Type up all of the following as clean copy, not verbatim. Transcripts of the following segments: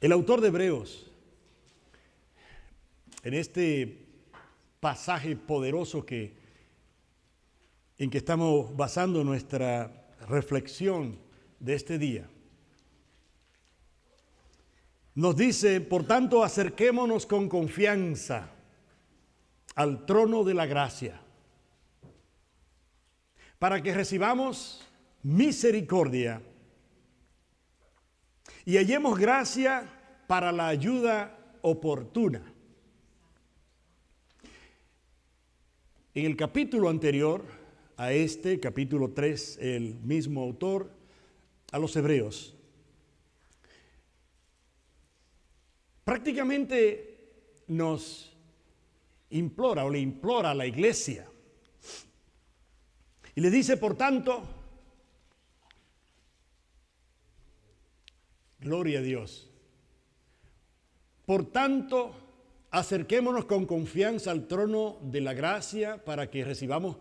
El autor de Hebreos, en este pasaje poderoso en que estamos basando nuestra reflexión de este día, nos dice: por tanto, acerquémonos con confianza al trono de la gracia, para que recibamos misericordia y hallemos gracia para la ayuda oportuna. En el capítulo anterior a este, capítulo 3, el mismo autor a los Hebreos prácticamente nos implora o le implora a la iglesia y le dice: por tanto, gloria a Dios, por tanto, acerquémonos con confianza al trono de la gracia para que recibamos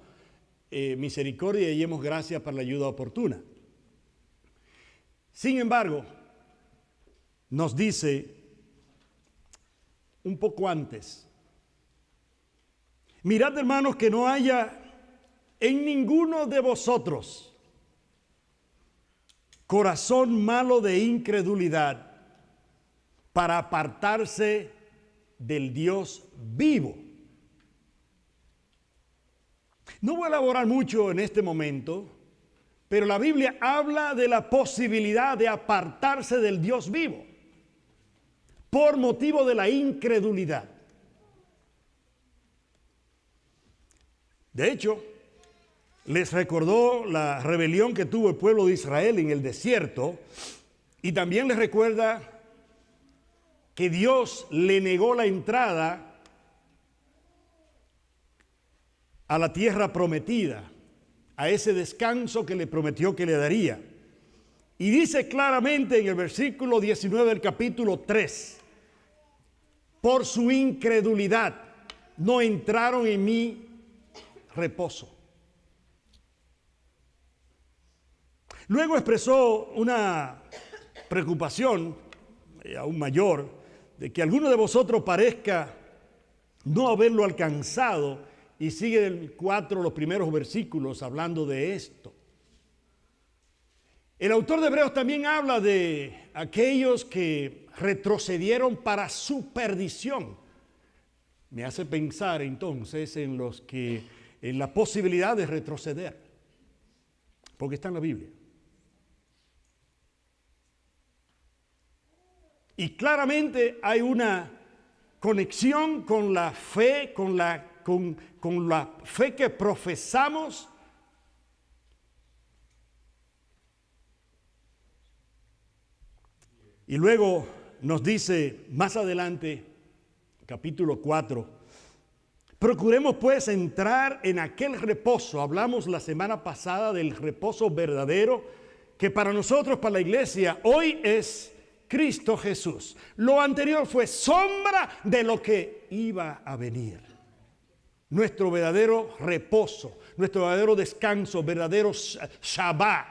misericordia y hallemos gracia para la ayuda oportuna. Sin embargo, nos dice un poco antes: mirad, hermanos, que no haya en ninguno de vosotros corazón malo de incredulidad para apartarse del Dios vivo. No voy a elaborar mucho en este momento, pero la Biblia habla de la posibilidad de apartarse del Dios vivo por motivo de la incredulidad. De hecho, les recordó la rebelión que tuvo el pueblo de Israel en el desierto, y también les recuerda que Dios le negó la entrada a la tierra prometida, a ese descanso que le prometió que le daría. Y dice claramente en el versículo 19 del capítulo 3: por su incredulidad no entraron en mi reposo. Luego expresó una preocupación aún mayor de que alguno de vosotros parezca no haberlo alcanzado, y sigue el 4, los primeros versículos hablando de esto. El autor de Hebreos también habla de aquellos que retrocedieron para su perdición. Me hace pensar entonces en la posibilidad de retroceder, porque está en la Biblia. Y claramente hay una conexión con la fe, con la fe que profesamos. Y luego nos dice más adelante, capítulo 4: procuremos pues entrar en aquel reposo. Hablamos la semana pasada del reposo verdadero, que para nosotros, para la iglesia, hoy es Cristo Jesús. Lo anterior fue sombra de lo que iba a venir. Nuestro verdadero reposo, nuestro verdadero descanso, verdadero Shabbat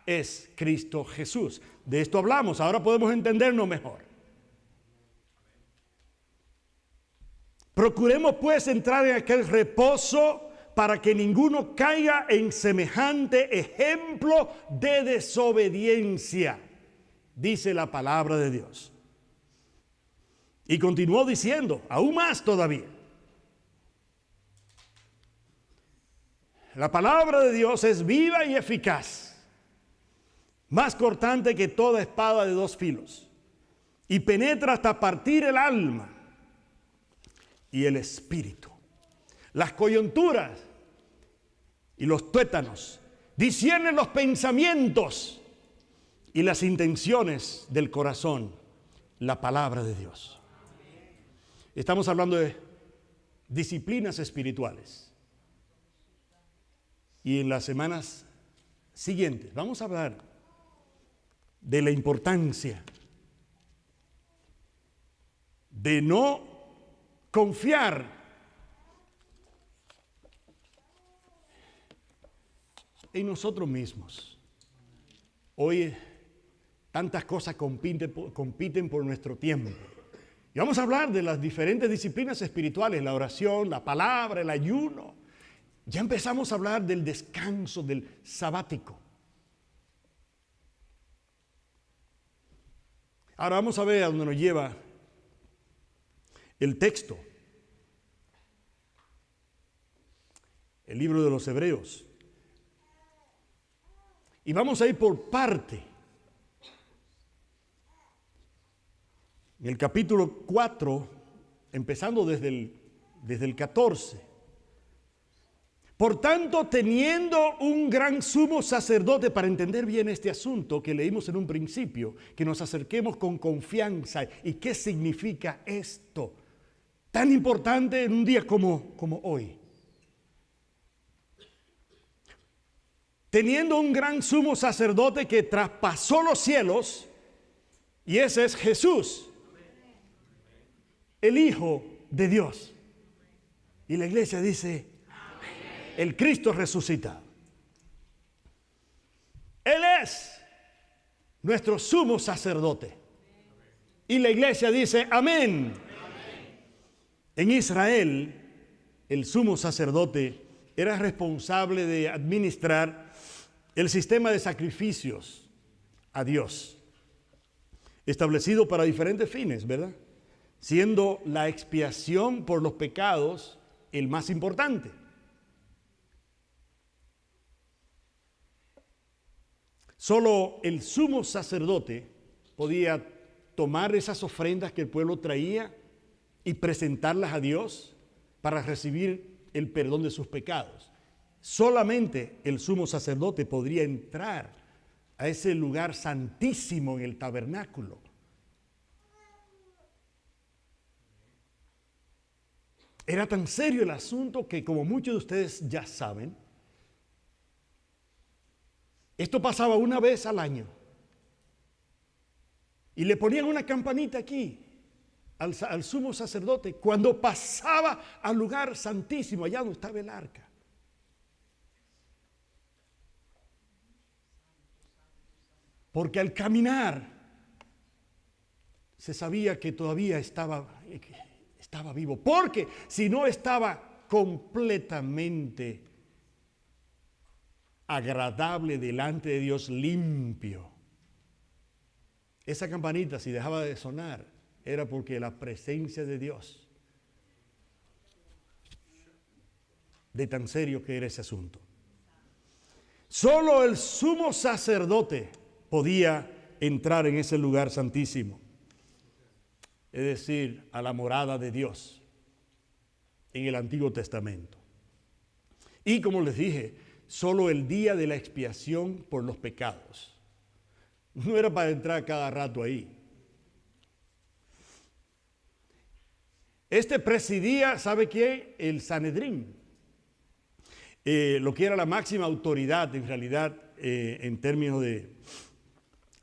es Cristo Jesús. De esto hablamos, ahora podemos entendernos mejor. Procuremos pues entrar en aquel reposo para que ninguno caiga en semejante ejemplo de desobediencia, dice la palabra de Dios. Y continuó diciendo, aún más todavía: la palabra de Dios es viva y eficaz, más cortante que toda espada de dos filos, y penetra hasta partir el alma y el espíritu, las coyunturas y los tuétanos, discierne los pensamientos y las intenciones del corazón. La palabra de Dios. Estamos hablando de disciplinas espirituales. Y en las semanas siguientes vamos a hablar de la importancia de no confiar en nosotros mismos. Hoy tantas cosas compiten por nuestro tiempo. Y vamos a hablar de las diferentes disciplinas espirituales, la oración, la palabra, el ayuno. Ya empezamos a hablar del descanso, del sabático. Ahora vamos a ver a dónde nos lleva el texto. El libro de los Hebreos. Y vamos a ir por parte. En el capítulo 4, empezando desde el 14. Por tanto, teniendo un gran sumo sacerdote, para entender bien este asunto que leímos en un principio, que nos acerquemos con confianza. ¿Y qué significa esto? Tan importante en un día como hoy. Teniendo un gran sumo sacerdote que traspasó los cielos, y ese es Jesús, el Hijo de Dios. Y la iglesia dice, el Cristo resucitado. Él es nuestro sumo sacerdote. Y la iglesia dice, amén. En Israel, el sumo sacerdote era responsable de administrar el sistema de sacrificios a Dios, establecido para diferentes fines, ¿verdad? Siendo la expiación por los pecados el más importante. Solo el sumo sacerdote podía tomar esas ofrendas que el pueblo traía y presentarlas a Dios para recibir el perdón de sus pecados. Solamente el sumo sacerdote podría entrar a ese lugar santísimo en el tabernáculo. Era tan serio el asunto que, como muchos de ustedes ya saben, esto pasaba una vez al año. Y le ponían una campanita aquí al sumo sacerdote cuando pasaba al lugar santísimo, allá donde estaba el arca. Porque al caminar se sabía que todavía estaba vivo. Porque si no estaba completamente agradable delante de Dios, limpio. Esa campanita, si dejaba de sonar, era porque la presencia de Dios, de tan serio que era ese asunto. Solo el sumo sacerdote podía entrar en ese lugar santísimo, es decir, a la morada de Dios en el Antiguo Testamento. Y como les dije, solo el día de la expiación por los pecados. No era para entrar cada rato ahí. Este presidía, ¿sabe qué? El Sanedrín. Lo que era la máxima autoridad en realidad en términos de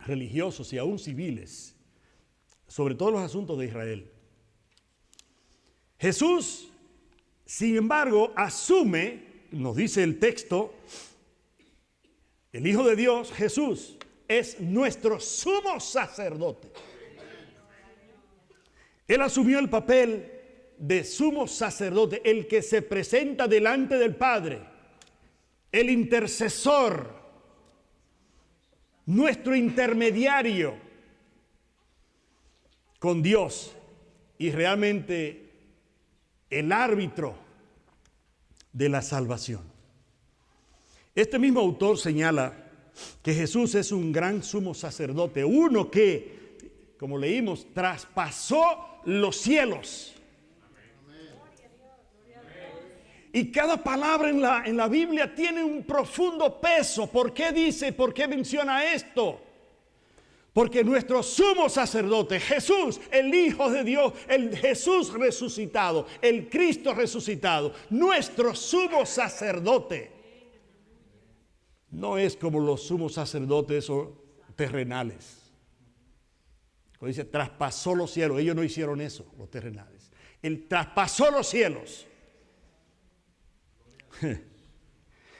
religiosos y aún civiles, sobre todos los asuntos de Israel. Jesús, sin embargo, asume, nos dice el texto, el Hijo de Dios, Jesús, es nuestro sumo sacerdote. Él asumió el papel de sumo sacerdote, el que se presenta delante del Padre, el intercesor, nuestro intermediario con Dios y realmente el árbitro de la salvación. Este mismo autor señala que Jesús es un gran sumo sacerdote, uno que, como leímos, traspasó los cielos. Y cada palabra en la Biblia tiene un profundo peso. ¿Por qué dice, por qué menciona esto? Porque nuestro sumo sacerdote, Jesús, el Hijo de Dios, el Jesús resucitado, el Cristo resucitado, nuestro sumo sacerdote, no es como los sumos sacerdotes terrenales. Cuando dice, traspasó los cielos, ellos no hicieron eso, los terrenales. Él traspasó los cielos.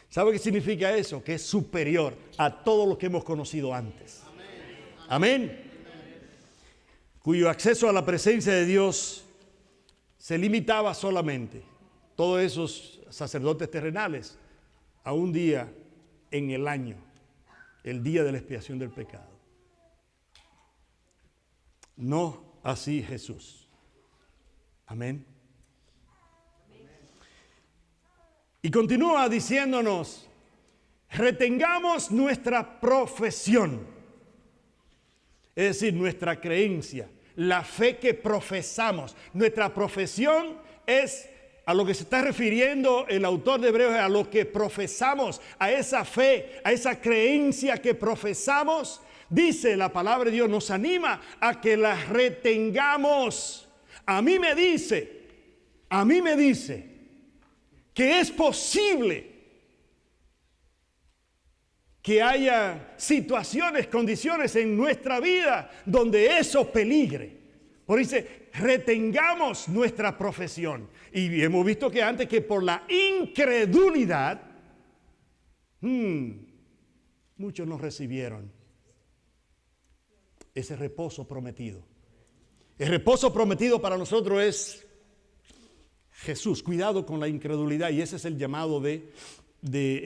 ¿Sabe qué significa eso? Que es superior a todo lo que hemos conocido antes. Amén. Cuyo acceso a la presencia de Dios se limitaba solamente, todos esos sacerdotes terrenales, a un día en el año, el día de la expiación del pecado. No así Jesús. Amén. Y continúa diciéndonos, retengamos nuestra profesión, es decir, nuestra creencia, la fe que profesamos. Nuestra profesión es a lo que se está refiriendo el autor de Hebreos, a lo que profesamos, a esa fe, a esa creencia que profesamos. Dice la palabra de Dios, nos anima a que la retengamos. A mí me dice que es posible que haya situaciones, condiciones en nuestra vida donde eso peligre. Por eso dice, retengamos nuestra profesión. Y hemos visto que antes que por la incredulidad, muchos no recibieron ese reposo prometido. El reposo prometido para nosotros es Jesús. Cuidado con la incredulidad, y ese es el llamado de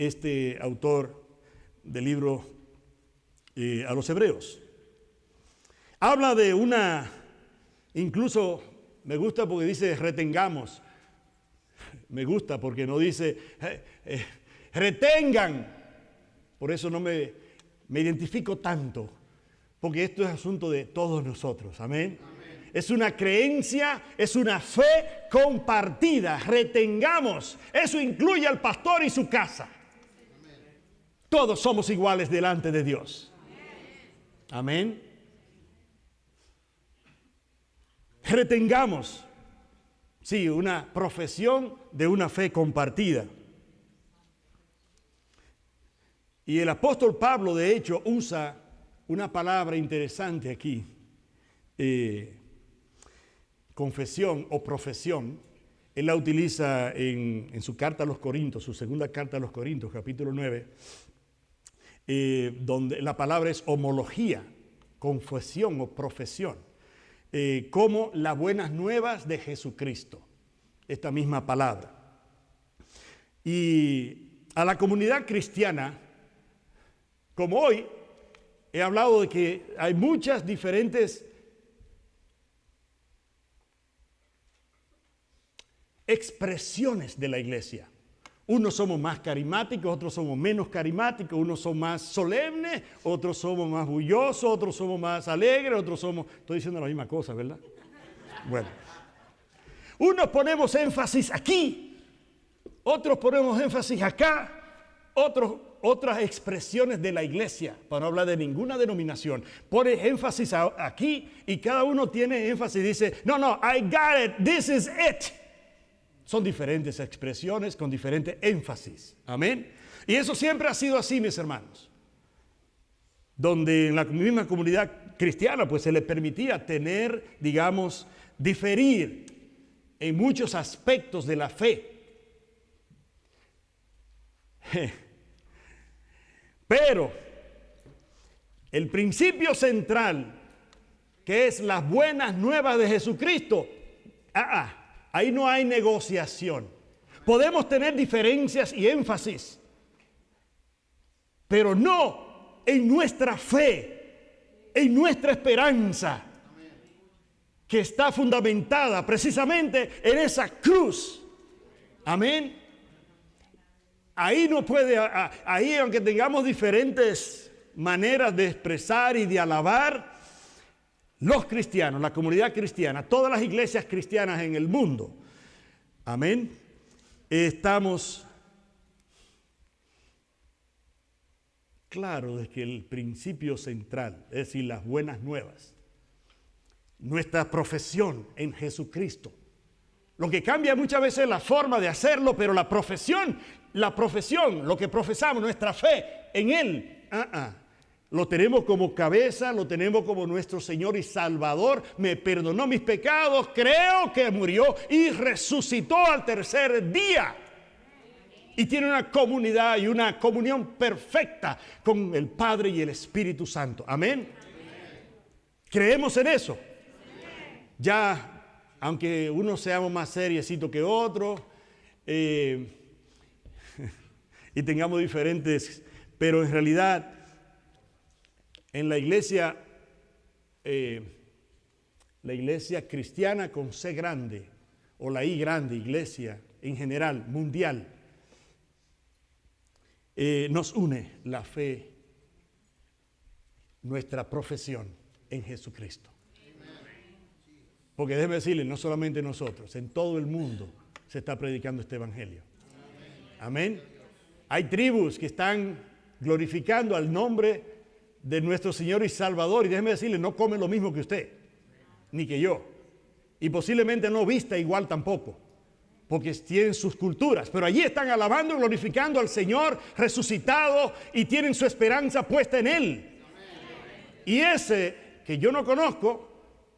este autor del libro a los Hebreos. Habla de incluso me gusta porque dice retengamos. Me gusta porque no dice retengan. Por eso no me identifico tanto, porque esto es asunto de todos nosotros. Amén. Es una creencia, es una fe compartida. Retengamos. Eso incluye al pastor y su casa. Todos somos iguales delante de Dios. Amén. Retengamos. Sí, una profesión de una fe compartida. Y el apóstol Pablo, de hecho, usa una palabra interesante aquí. Confesión o profesión. Él la utiliza en su carta a los Corintios, su segunda carta a los Corintios, capítulo 9, donde la palabra es homología, confesión o profesión, como las buenas nuevas de Jesucristo, esta misma palabra. Y a la comunidad cristiana, como hoy, he hablado de que hay muchas diferentes expresiones de la iglesia. Unos somos más carismáticos, otros somos menos carismáticos, unos son más solemnes, otros somos más bullosos, otros somos más alegres, otros somos... Estoy diciendo la misma cosa, ¿verdad? Bueno. Unos ponemos énfasis aquí, otros ponemos énfasis acá, otras expresiones de la iglesia, para no hablar de ninguna denominación, pone énfasis aquí y cada uno tiene énfasis y dice, no, I got it, this is it. Son diferentes expresiones con diferente énfasis. Amén. Y eso siempre ha sido así, mis hermanos. Donde en la misma comunidad cristiana, pues se le permitía tener, digamos, diferir en muchos aspectos de la fe. Pero el principio central, que es las buenas nuevas de Jesucristo, ahí no hay negociación. Podemos tener diferencias y énfasis, pero no en nuestra fe, en nuestra esperanza, que está fundamentada precisamente en esa cruz. Amén. Ahí no puede, ahí aunque tengamos diferentes maneras de expresar y de alabar, los cristianos, la comunidad cristiana, todas las iglesias cristianas en el mundo, amén, estamos claros de que el principio central, es decir, las buenas nuevas, nuestra profesión en Jesucristo, lo que cambia muchas veces es la forma de hacerlo, pero la profesión, lo que profesamos, nuestra fe en Él, lo tenemos como cabeza, lo tenemos como nuestro Señor y Salvador. Me perdonó mis pecados, creo que murió y resucitó al tercer día. Y tiene una comunidad y una comunión perfecta con el Padre y el Espíritu Santo. Amén. ¿Creemos en eso? Ya, aunque unos seamos más seriecitos que otros, y tengamos diferentes, pero en realidad en la iglesia cristiana con C grande, o la I grande, iglesia en general, mundial, nos une la fe, nuestra profesión en Jesucristo. Porque déjeme decirle, no solamente nosotros, en todo el mundo se está predicando este evangelio. Amén. Hay tribus que están glorificando al nombre de nuestro Señor y Salvador, y déjeme decirle, no comen lo mismo que usted, ni que yo, y posiblemente no vista igual tampoco, porque tienen sus culturas, pero allí están alabando y glorificando al Señor resucitado y tienen su esperanza puesta en Él. Y ese que yo no conozco,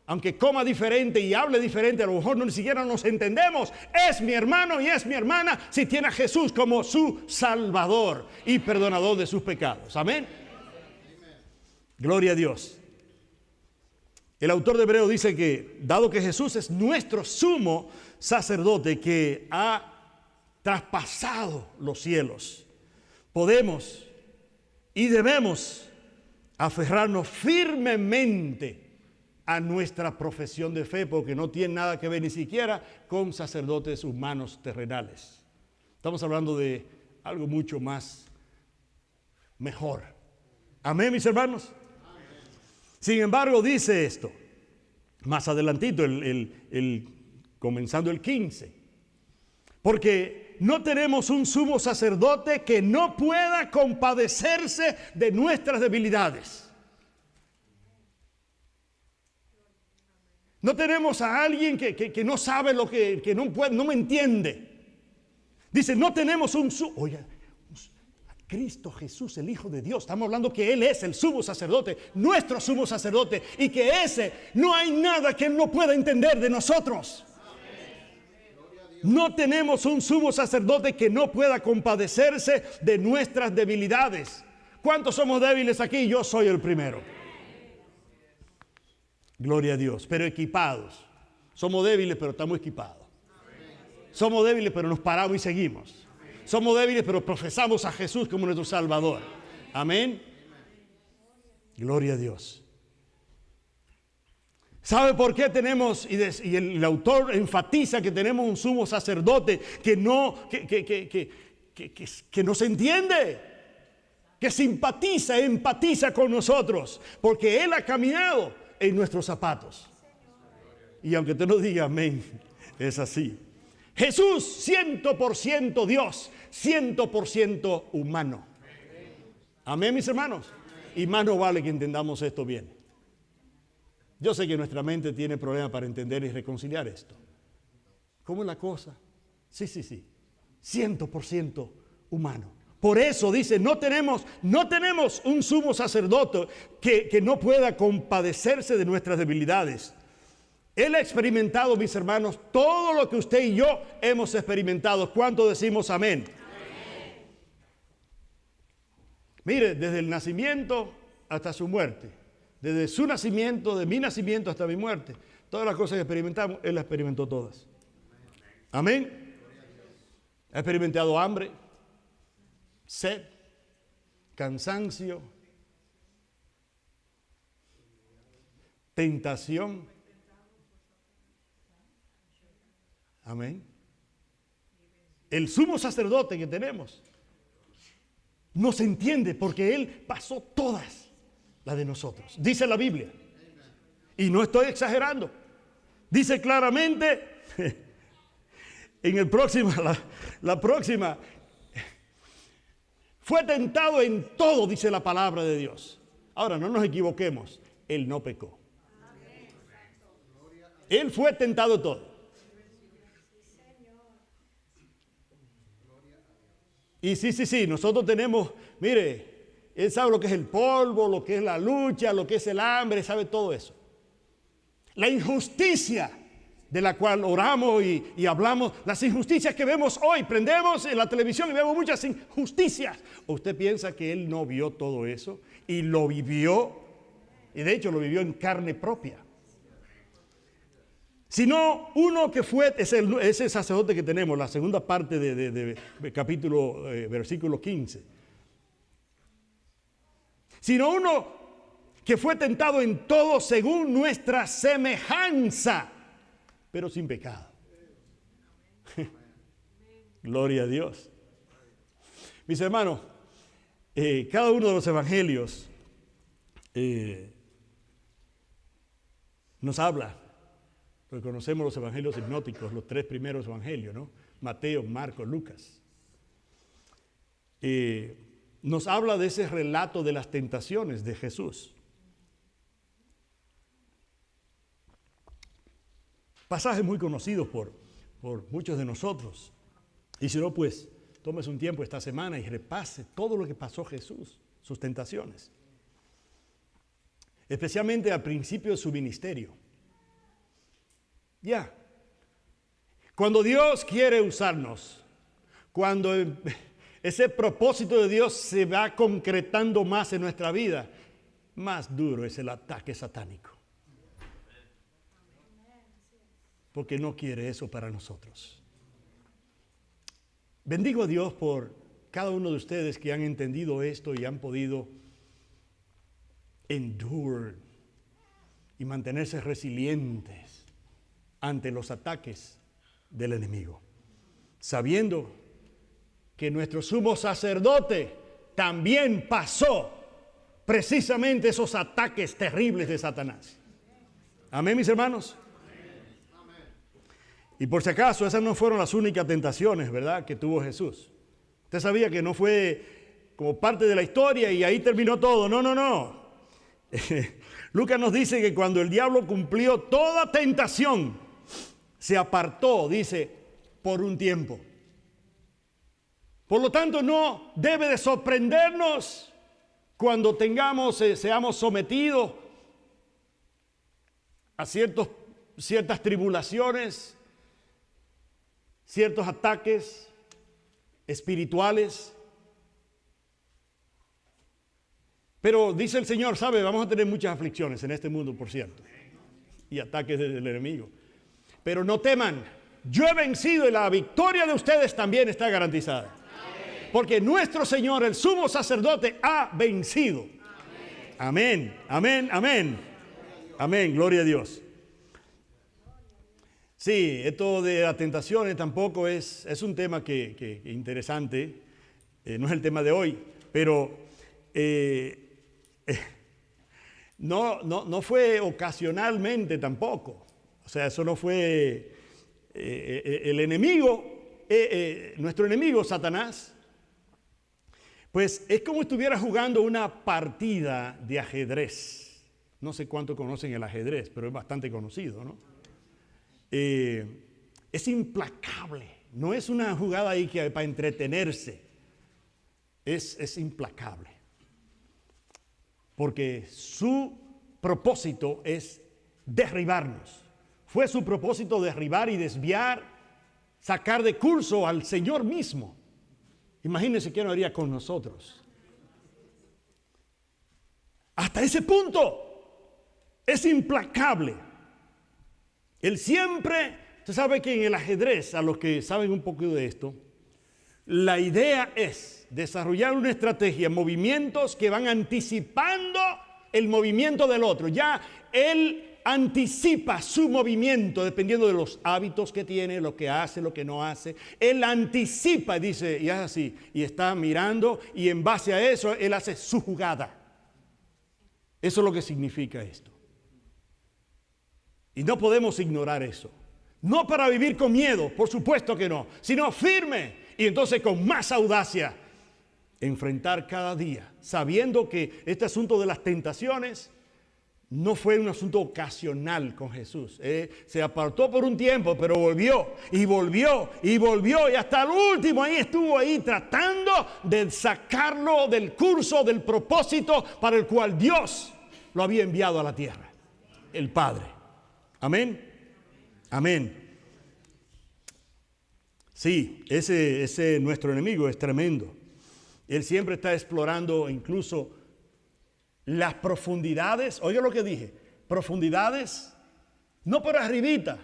aunque coma diferente y hable diferente, a lo mejor no ni siquiera nos entendemos, es mi hermano y es mi hermana si tiene a Jesús como su Salvador y perdonador de sus pecados. Amén. Gloria a Dios. El autor de Hebreo dice que, dado que Jesús es nuestro sumo sacerdote que ha traspasado los cielos, podemos y debemos aferrarnos firmemente a nuestra profesión de fe, porque no tiene nada que ver ni siquiera con sacerdotes humanos terrenales. Estamos hablando de algo mucho más mejor. Amén, mis hermanos. Sin embargo, dice esto, más adelantito, comenzando el 15, porque no tenemos un sumo sacerdote que no pueda compadecerse de nuestras debilidades. No tenemos a alguien que no sabe lo que no puede, no me entiende. Dice, no tenemos un sumo. Oiga, Cristo Jesús, el Hijo de Dios. Estamos hablando que Él es el sumo sacerdote, nuestro sumo sacerdote, y que ese no hay nada que Él no pueda entender de nosotros. No tenemos un sumo sacerdote que no pueda compadecerse de nuestras debilidades. ¿Cuántos somos débiles aquí? Yo soy el primero. Gloria a Dios, pero equipados. Somos débiles, pero estamos equipados. Somos débiles, pero nos paramos y seguimos. Somos débiles, pero profesamos a Jesús como nuestro Salvador. Amén. Gloria a Dios. ¿Sabe por qué tenemos, y el autor enfatiza que tenemos un sumo sacerdote que nos entiende, que simpatiza, empatiza con nosotros, porque Él ha caminado en nuestros zapatos? Y aunque usted no diga amén, es así. Jesús, 100% Dios, 100% humano. Amén, mis hermanos. Y más nos vale que entendamos esto bien. Yo sé que nuestra mente tiene problemas para entender y reconciliar esto. ¿Cómo es la cosa? Sí. 100% humano. Por eso dice, no tenemos un sumo sacerdote que no pueda compadecerse de nuestras debilidades. Él ha experimentado, mis hermanos, todo lo que usted y yo hemos experimentado. ¿Cuánto decimos amén? Amén. Mire, desde el nacimiento hasta su muerte, desde su nacimiento, de mi nacimiento hasta mi muerte, todas las cosas que experimentamos, Él las experimentó todas. Amén. Ha experimentado hambre, sed, cansancio, tentación. Amén. El sumo sacerdote que tenemos nos entiende porque Él pasó todas las de nosotros. Dice la Biblia. Y no estoy exagerando. Dice claramente en el próximo, la próxima. Fue tentado en todo, dice la palabra de Dios. Ahora, no nos equivoquemos. Él no pecó. Él fue tentado en todo. Y sí, nosotros tenemos, mire, Él sabe lo que es el polvo, lo que es la lucha, lo que es el hambre, sabe todo eso. La injusticia de la cual oramos y hablamos, las injusticias que vemos hoy, prendemos en la televisión y vemos muchas injusticias. ¿Usted piensa que Él no vio todo eso y lo vivió? Y de hecho lo vivió en carne propia. Sino uno que fue, ese sacerdote que tenemos, la segunda parte de capítulo, versículo 15. Sino uno que fue tentado en todo según nuestra semejanza, pero sin pecado. Gloria a Dios. Mis hermanos, cada uno de los evangelios nos habla, porque conocemos los evangelios hipnóticos, los 3 primeros evangelios, ¿no? Mateo, Marcos, Lucas. Nos habla de ese relato de las tentaciones de Jesús. Pasajes muy conocidos por muchos de nosotros. Y si no, pues, tómese un tiempo esta semana y repase todo lo que pasó Jesús, sus tentaciones. Especialmente al principio de su ministerio. Cuando Dios quiere usarnos, cuando ese propósito de Dios se va concretando más en nuestra vida, más duro es el ataque satánico. Porque no quiere eso para nosotros. Bendigo a Dios por cada uno de ustedes que han entendido esto y han podido endurar y mantenerse resilientes ante los ataques del enemigo, sabiendo que nuestro sumo sacerdote también pasó precisamente esos ataques terribles de Satanás. Amén, mis hermanos. Y por si acaso, esas no fueron las únicas tentaciones, ¿verdad?, que tuvo Jesús. Usted sabía que no fue como parte de la historia y ahí terminó todo. No. Lucas nos dice que cuando el diablo cumplió toda tentación, se apartó, dice, por un tiempo. Por lo tanto, no debe de sorprendernos cuando seamos sometidos a ciertas tribulaciones, ciertos ataques espirituales. Pero dice el Señor, ¿sabe? Vamos a tener muchas aflicciones en este mundo, por cierto, y ataques del enemigo. Pero no teman, yo he vencido y la victoria de ustedes también está garantizada. Porque nuestro Señor, el sumo sacerdote, ha vencido. Amén, amén, amén. Amén, gloria a Dios. Sí, esto de las tentaciones tampoco es un tema que interesante, no es el tema de hoy, pero no fue ocasionalmente tampoco. O sea, eso no fue el enemigo, nuestro enemigo Satanás, pues es como si estuviera jugando una partida de ajedrez. No sé cuánto conocen el ajedrez, pero es bastante conocido, ¿no? Es implacable, no es una jugada ahí que para entretenerse, es implacable, porque su propósito es derribarnos. Fue su propósito derribar y desviar, sacar de curso al Señor mismo. Imagínense qué no haría con nosotros. Hasta ese punto es implacable. Él siempre, usted sabe que en el ajedrez, a los que saben un poco de esto, la idea es desarrollar una estrategia, movimientos que van anticipando el movimiento del otro. Ya él anticipa su movimiento dependiendo de los hábitos que tiene, lo que hace, lo que no hace. Él anticipa y dice, y es así, y está mirando, y en base a eso él hace su jugada. Eso es lo que significa esto. Y no podemos ignorar eso. No para vivir con miedo, por supuesto que no, sino firme y entonces con más audacia enfrentar cada día, sabiendo que este asunto de las tentaciones no fue un asunto ocasional con Jesús. Se apartó por un tiempo, pero volvió y volvió y volvió y hasta el último ahí estuvo ahí tratando de sacarlo del curso, del propósito para el cual Dios lo había enviado a la tierra, el Padre. Amén. Amén. Sí, ese nuestro enemigo es tremendo. Él siempre está explorando incluso las profundidades, oiga lo que dije, profundidades, no por arribita.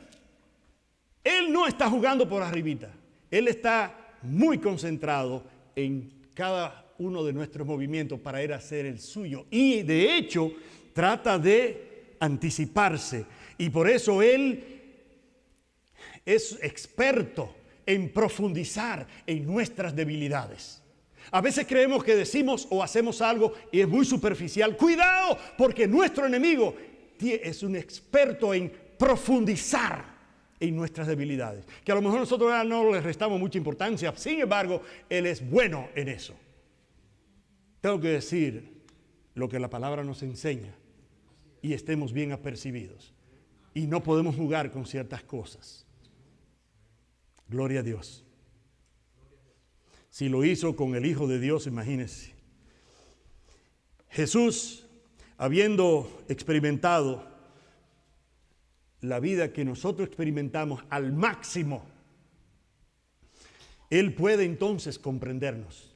Él no está jugando por arribita. Él está muy concentrado en cada uno de nuestros movimientos para ir a hacer el suyo. Y de hecho, trata de anticiparse. Y por eso Él es experto en profundizar en nuestras debilidades. A veces creemos que decimos o hacemos algo y es muy superficial. Cuidado, porque nuestro enemigo es un experto en profundizar en nuestras debilidades, que a lo mejor nosotros no le restamos mucha importancia. Sin embargo, Él es bueno en eso. Tengo que decir lo que la palabra nos enseña y estemos bien apercibidos. Y no podemos jugar con ciertas cosas. Gloria a Dios. Si lo hizo con el Hijo de Dios, imagínense. Jesús, habiendo experimentado la vida que nosotros experimentamos al máximo, Él puede entonces comprendernos.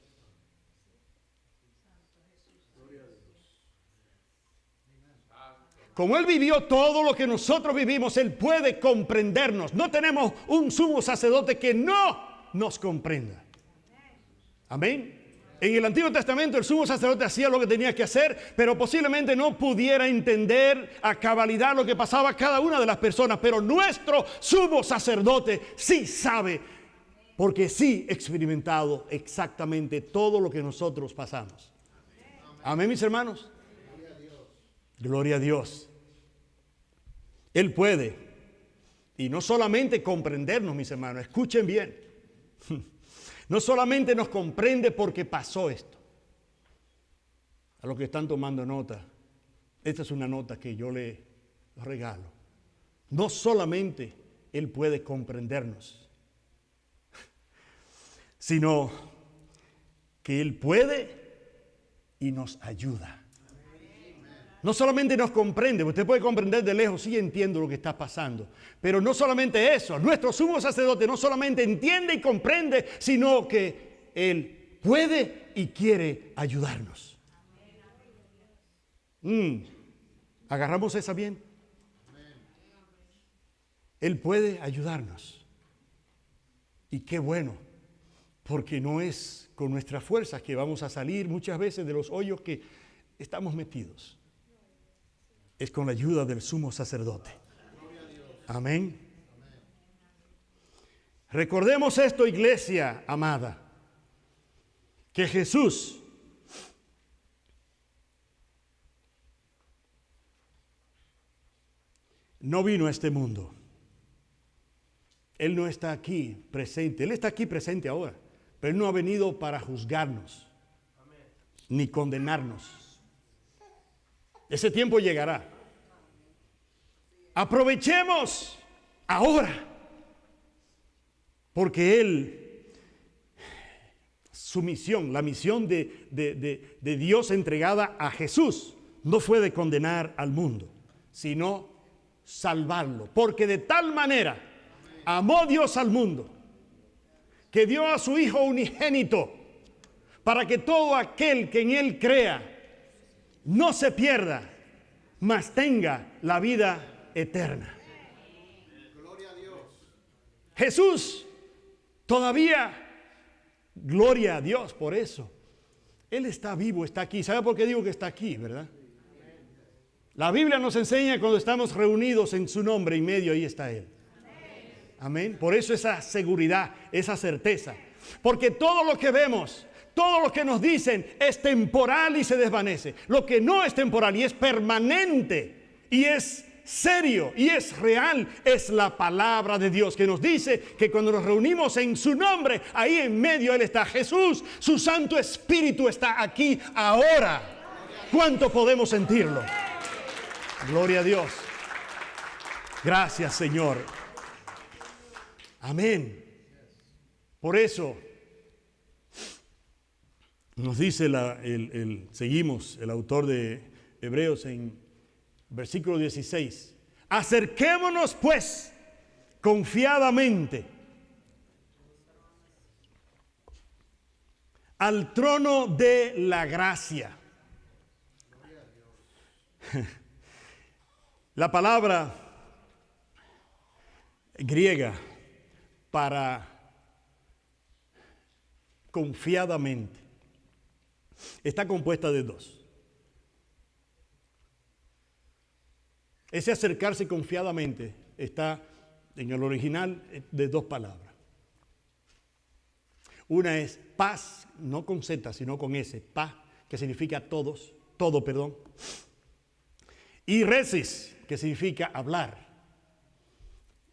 Como Él vivió todo lo que nosotros vivimos, Él puede comprendernos. No tenemos un sumo sacerdote que no nos comprenda. Amén. En el Antiguo Testamento el sumo sacerdote hacía lo que tenía que hacer, pero posiblemente no pudiera entender a cabalidad lo que pasaba a cada una de las personas. Pero nuestro sumo sacerdote sí sabe, porque sí ha experimentado exactamente todo lo que nosotros pasamos. Amén, mis hermanos. Gloria a Dios. Él puede, y no solamente comprendernos, mis hermanos, escuchen bien. No solamente nos comprende porque pasó esto. A los que están tomando nota, esta es una nota que yo le regalo. No solamente Él puede comprendernos, sino que Él puede y nos ayuda. No solamente nos comprende, usted puede comprender de lejos, sí entiendo lo que está pasando, pero no solamente eso, nuestro sumo sacerdote no solamente entiende y comprende, sino que Él puede y quiere ayudarnos. ¿Agarramos esa bien? Él puede ayudarnos. Y qué bueno, porque no es con nuestras fuerzas que vamos a salir muchas veces de los hoyos que estamos metidos. Es con la ayuda del sumo sacerdote. Amén. Recordemos esto, iglesia amada, que Jesús no vino a este mundo. Él no está aquí presente. Él está aquí presente ahora, pero Él no ha venido para juzgarnos ni condenarnos. Ese tiempo llegará. Aprovechemos ahora, porque Él, su misión, la misión de Dios entregada a Jesús, no fue de condenar al mundo, sino salvarlo. Porque de tal manera amó Dios al mundo, que dio a su Hijo unigénito, para que todo aquel que en Él crea no se pierda, mas tenga la vida eterna. Gloria a Dios. Jesús todavía, gloria a Dios por eso. Él está vivo, está aquí. ¿Sabe por qué digo que está aquí, verdad? La Biblia nos enseña cuando estamos reunidos en su nombre, en medio, ahí está Él. Amén. Por eso esa seguridad, esa certeza. Porque todo lo que vemos, todo lo que nos dicen es temporal y se desvanece. Lo que no es temporal y es permanente y es serio y es real es la palabra de Dios, que nos dice que cuando nos reunimos en su nombre, ahí en medio Él está. Jesús, su Santo Espíritu está aquí ahora. ¿Cuánto podemos sentirlo? Gloria a Dios. Gracias, Señor. Amén. Por eso nos dice seguimos el autor de Hebreos en versículo 16. Acerquémonos pues confiadamente al trono de la gracia. La palabra griega para confiadamente está compuesta de dos. Ese acercarse confiadamente está en el original de dos palabras. Una es paz, no con Z, sino con S, paz, que significa todos, todo, perdón. Y resis, que significa hablar.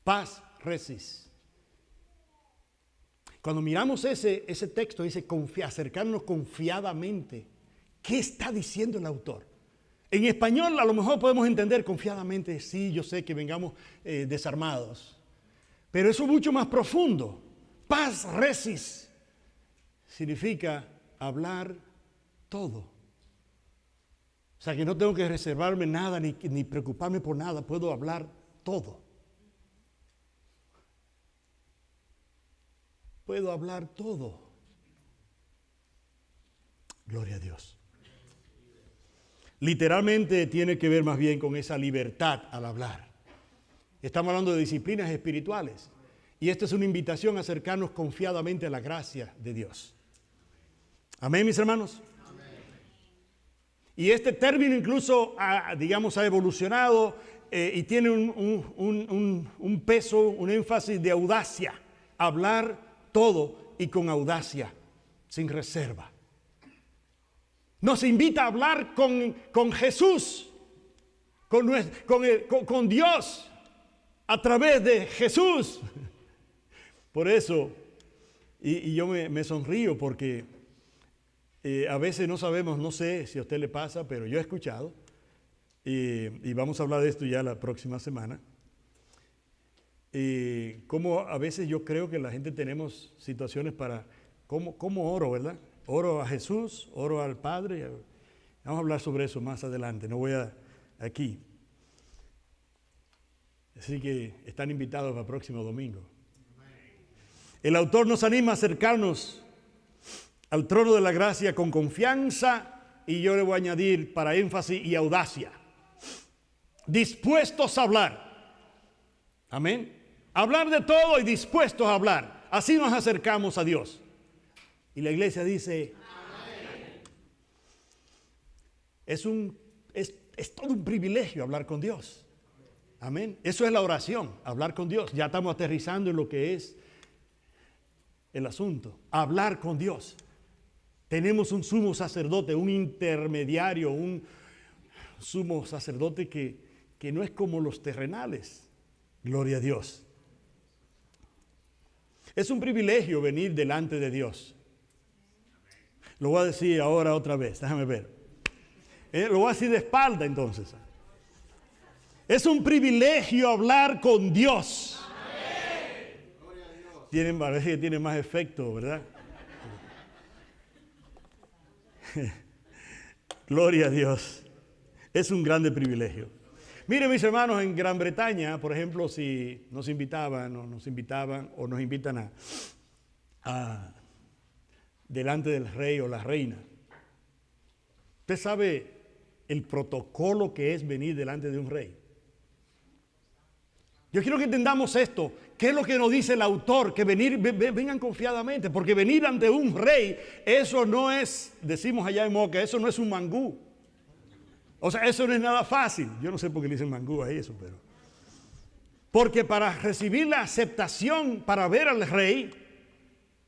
Paz, resis. Cuando miramos ese texto, dice acercarnos confiadamente. ¿Qué está diciendo el autor? En español a lo mejor podemos entender confiadamente, sí, yo sé que vengamos desarmados. Pero eso es mucho más profundo. Paz, resis, significa hablar todo. O sea que no tengo que reservarme nada ni preocuparme por nada, puedo hablar todo. Puedo hablar todo. Gloria a Dios. Literalmente tiene que ver más bien con esa libertad al hablar. Estamos hablando de disciplinas espirituales. Y esta es una invitación a acercarnos confiadamente a la gracia de Dios. Amén, mis hermanos. Amén. Y este término incluso, ha evolucionado y tiene un peso, un énfasis de audacia. Hablar todo y con audacia, sin reserva. Nos invita a hablar con Jesús, con Dios, a través de Jesús. Por eso, y yo me sonrío porque a veces no sabemos, no sé si a usted le pasa, pero yo he escuchado, y vamos a hablar de esto ya la próxima semana, como a veces yo creo que la gente tenemos situaciones para, ¿cómo oro, verdad? Oro a Jesús, oro al Padre. Vamos a hablar sobre eso más adelante, no voy aquí. Así que están invitados para el próximo domingo. El autor nos anima a acercarnos al trono de la gracia con confianza y yo le voy a añadir para énfasis y audacia. Dispuestos a hablar. Amén. Hablar de todo y dispuestos a hablar. Así nos acercamos a Dios. Y la iglesia dice, amén. Es todo un privilegio hablar con Dios. Amén. Eso es la oración, hablar con Dios. Ya estamos aterrizando en lo que es el asunto. Hablar con Dios. Tenemos un sumo sacerdote, un intermediario, un sumo sacerdote que no es como los terrenales. Gloria a Dios. Es un privilegio venir delante de Dios. Lo voy a decir ahora otra vez, déjame ver. Lo voy a decir de espalda entonces. Es un privilegio hablar con Dios. Parece que tiene más efecto, ¿verdad? Gloria a Dios. Es un grande privilegio. Miren, mis hermanos, en Gran Bretaña, por ejemplo, si nos invitaban o nos invitan a delante del rey o la reina. ¿Usted sabe el protocolo que es venir delante de un rey? Yo quiero que entendamos esto. ¿Qué es lo que nos dice el autor? Que vengan confiadamente, porque venir ante un rey, eso no es, decimos allá en Moca, eso no es un mangú. O sea, eso no es nada fácil. Yo no sé por qué le dicen mangú a eso, pero... Porque para recibir la aceptación, para ver al rey,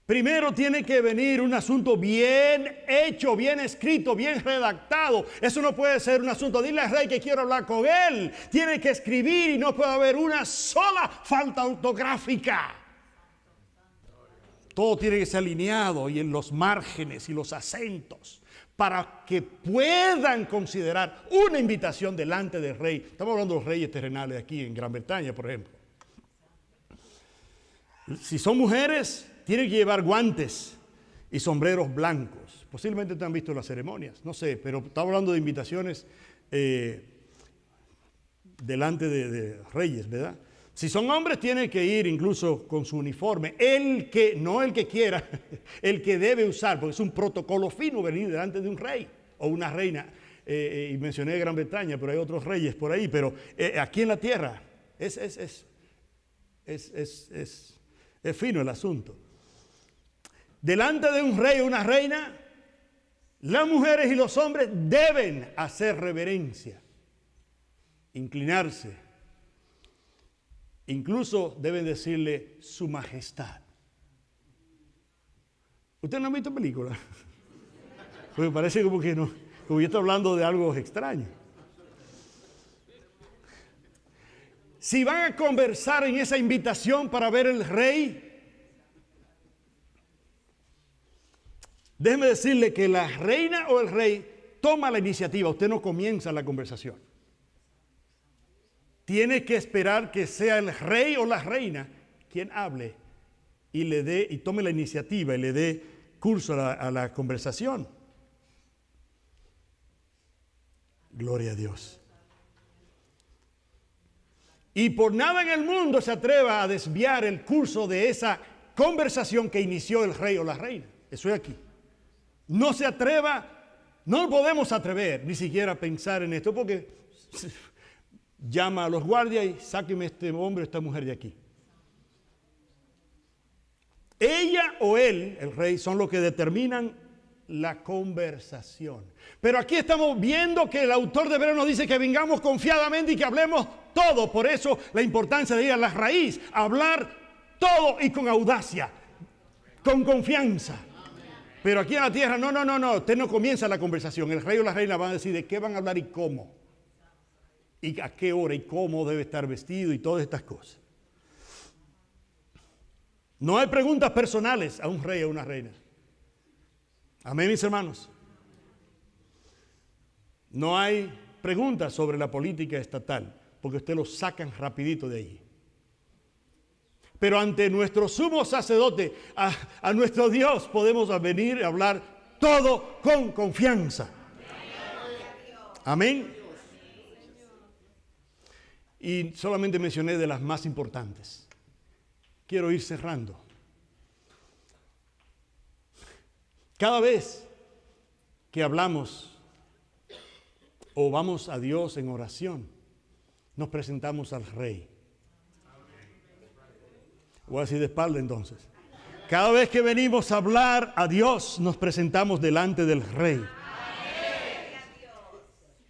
primero tiene que venir un asunto bien hecho, bien escrito, bien redactado. Eso no puede ser un asunto, dile al rey que quiero hablar con él. Tiene que escribir y no puede haber una sola falta ortográfica. Todo tiene que ser alineado y en los márgenes y los acentos para que puedan considerar una invitación delante del rey. Estamos hablando de los reyes terrenales aquí en Gran Bretaña, por ejemplo. Si son mujeres, tienen que llevar guantes y sombreros blancos. Posiblemente te han visto las ceremonias, no sé, pero estamos hablando de invitaciones delante de reyes, ¿verdad? Si son hombres, tienen que ir incluso con su uniforme. No el que quiera, el que debe usar, porque es un protocolo fino venir delante de un rey o una reina. y mencioné Gran Bretaña, pero hay otros reyes por ahí, pero aquí en la tierra es fino el asunto. Delante de un rey o una reina, las mujeres y los hombres deben hacer reverencia, inclinarse, incluso deben decirle su majestad. ¿Ustedes no han visto películas? Porque parece como que no, como yo estoy hablando de algo extraño. Si van a conversar en esa invitación para ver el rey, déjeme decirle que la reina o el rey toma la iniciativa, usted no comienza la conversación. Tiene que esperar que sea el rey o la reina quien hable y le dé y tome la iniciativa y le dé curso a la conversación. Gloria a Dios. Y por nada en el mundo se atreva a desviar el curso de esa conversación que inició el rey o la reina. Eso es aquí. No se atreva, no podemos atrever ni siquiera a pensar en esto, porque llama a los guardias y sáquenme este hombre o esta mujer de aquí. Ella o él, el rey, son los que determinan la conversación. Pero aquí estamos viendo que el autor de Hebreos nos dice que vengamos confiadamente y que hablemos todo. Por eso la importancia de ir a la raíz, hablar todo y con audacia, con confianza. Pero aquí en la tierra, no, usted no comienza la conversación. El rey o la reina van a decir de qué van a hablar y cómo. Y a qué hora y cómo debe estar vestido y todas estas cosas. No hay preguntas personales a un rey o a una reina. Amén, mis hermanos. No hay preguntas sobre la política estatal, porque usted lo sacan rapidito de ahí. Pero ante nuestro sumo sacerdote, a nuestro Dios, podemos venir a hablar todo con confianza. Amén. Y solamente mencioné de las más importantes. Quiero ir cerrando. Cada vez que hablamos o vamos a Dios en oración, nos presentamos al Rey. Voy a decir de espalda entonces. Cada vez que venimos a hablar a Dios, nos presentamos delante del Rey.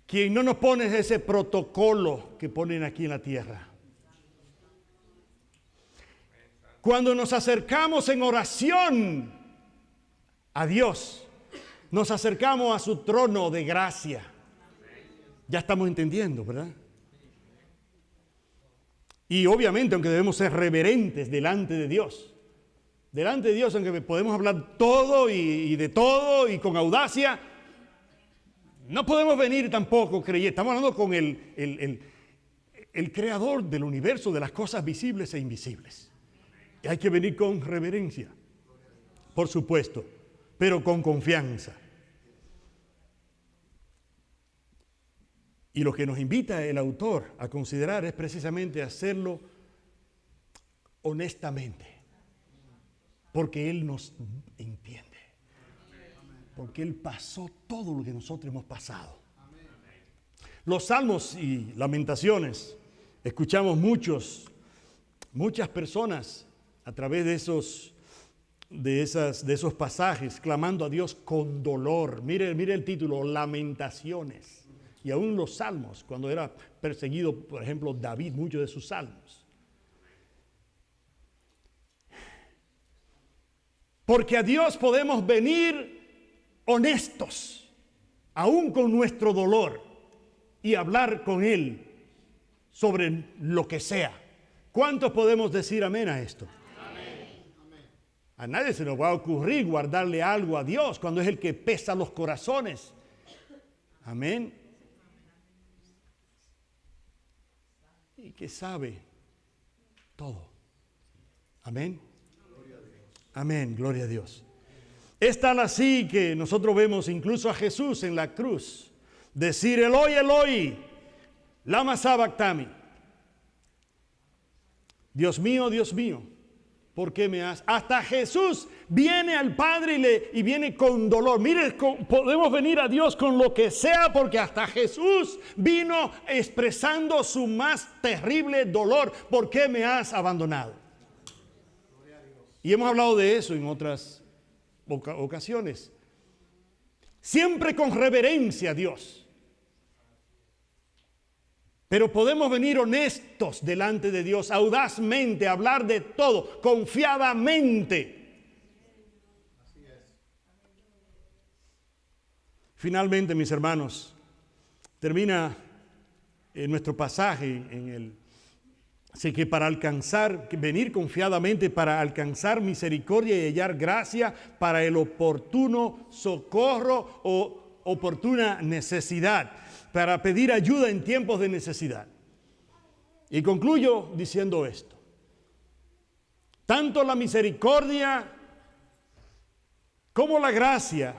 Quien no nos pone ese protocolo que ponen aquí en la tierra. Cuando nos acercamos en oración a Dios, nos acercamos a su trono de gracia. Ya estamos entendiendo, ¿verdad? Y obviamente, aunque debemos ser reverentes delante de Dios, aunque podemos hablar todo y de todo y con audacia, no podemos venir tampoco creyendo. Estamos hablando con el creador del universo, de las cosas visibles e invisibles. Y hay que venir con reverencia, por supuesto, pero con confianza. Y lo que nos invita el autor a considerar es precisamente hacerlo honestamente, porque Él nos entiende, porque Él pasó todo lo que nosotros hemos pasado. Los salmos y lamentaciones, escuchamos muchas personas a través de esos pasajes clamando a Dios con dolor. Mire el título, Lamentaciones. Y aún los salmos, cuando era perseguido, por ejemplo, David, muchos de sus salmos. Porque a Dios podemos venir honestos, aún con nuestro dolor, y hablar con Él sobre lo que sea. ¿Cuántos podemos decir amén a esto? Amén. A nadie se nos va a ocurrir guardarle algo a Dios cuando es el que pesa los corazones. Amén. Y que sabe todo. Amén. Amén, gloria a Dios. Es tan así que nosotros vemos incluso a Jesús en la cruz decir: Eloi, Eloi, lama sabactami. Dios mío, ¿por qué me has? Hasta Jesús viene al Padre y viene con dolor. Mire, podemos venir a Dios con lo que sea, porque hasta Jesús vino expresando su más terrible dolor. ¿Por qué me has abandonado? Y hemos hablado de eso en otras ocasiones. Siempre con reverencia a Dios. Pero podemos venir honestos delante de Dios, audazmente, hablar de todo, confiadamente. Así es. Finalmente, mis hermanos, termina nuestro pasaje Así que para venir confiadamente para alcanzar misericordia y hallar gracia para el oportuno socorro o oportuna necesidad, para pedir ayuda en tiempos de necesidad. Y concluyo diciendo esto. Tanto la misericordia como la gracia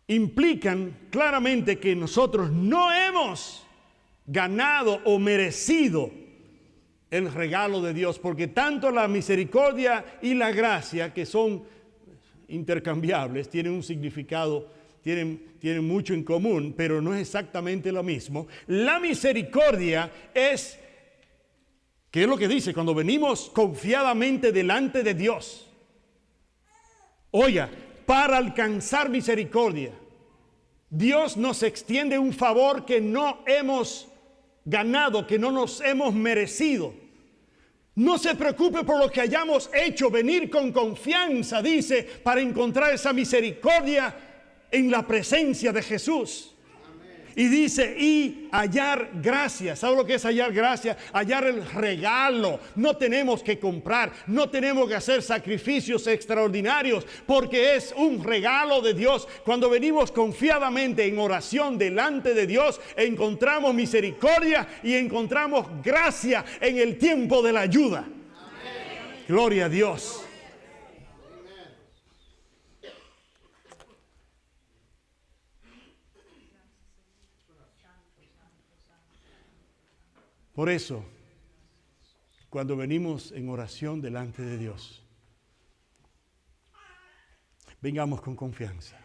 implican claramente que nosotros no hemos ganado o merecido el regalo de Dios, porque tanto la misericordia y la gracia, que son intercambiables, tienen un significado, tienen mucho en común, pero no es exactamente lo mismo. La misericordia es, ¿qué es lo que dice? Cuando venimos confiadamente delante de Dios, oiga, para alcanzar misericordia, Dios nos extiende un favor que no hemos ganado, que no nos hemos merecido. No se preocupe por lo que hayamos hecho, venir con confianza, dice, para encontrar esa misericordia en la presencia de Jesús. Y dice, y hallar gracia. ¿Sabe lo que es hallar gracia? Hallar el regalo. No tenemos que comprar, no tenemos que hacer sacrificios extraordinarios, porque es un regalo de Dios. Cuando venimos confiadamente en oración delante de Dios, encontramos misericordia y encontramos gracia en el tiempo de la ayuda. Amén. Gloria a Dios. Por eso, cuando venimos en oración delante de Dios, vengamos con confianza.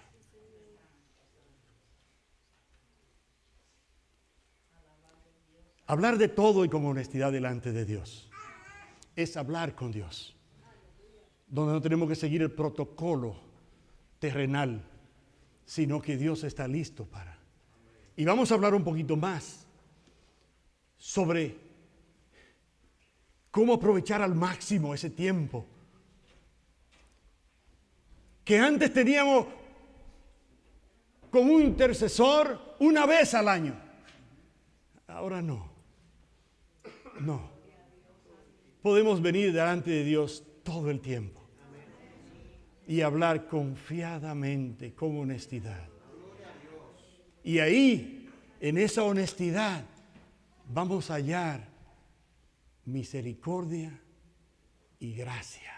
Hablar de todo y con honestidad delante de Dios es hablar con Dios, donde no tenemos que seguir el protocolo terrenal, sino que Dios está listo para. Y vamos a hablar un poquito más sobre cómo aprovechar al máximo ese tiempo que antes teníamos con un intercesor una vez al año. Ahora no. Podemos venir delante de Dios todo el tiempo y hablar confiadamente, con honestidad. Y ahí, en esa honestidad, vamos a hallar misericordia y gracia.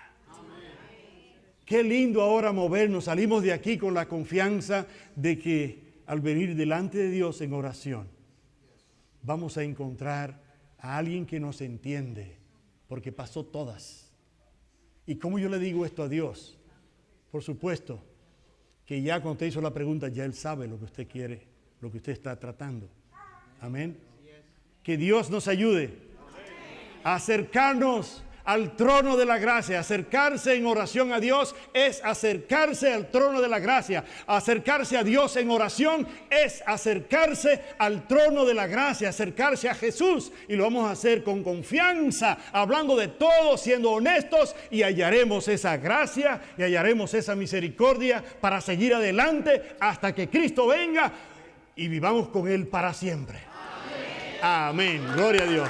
Qué lindo ahora movernos. Salimos de aquí con la confianza de que al venir delante de Dios en oración, vamos a encontrar a alguien que nos entiende, porque pasó todas. ¿Y cómo yo le digo esto a Dios? Por supuesto que ya cuando usted hizo la pregunta, ya Él sabe lo que usted quiere, lo que usted está tratando. Amén. Que Dios nos ayude a acercarnos al trono de la gracia. Acercarse en oración a Dios es acercarse al trono de la gracia. Acercarse a Dios en oración es acercarse al trono de la gracia, acercarse a Jesús. Y lo vamos a hacer con confianza, hablando de todo, siendo honestos, y hallaremos esa gracia y hallaremos esa misericordia para seguir adelante hasta que Cristo venga y vivamos con Él para siempre. Amén. Gloria a Dios.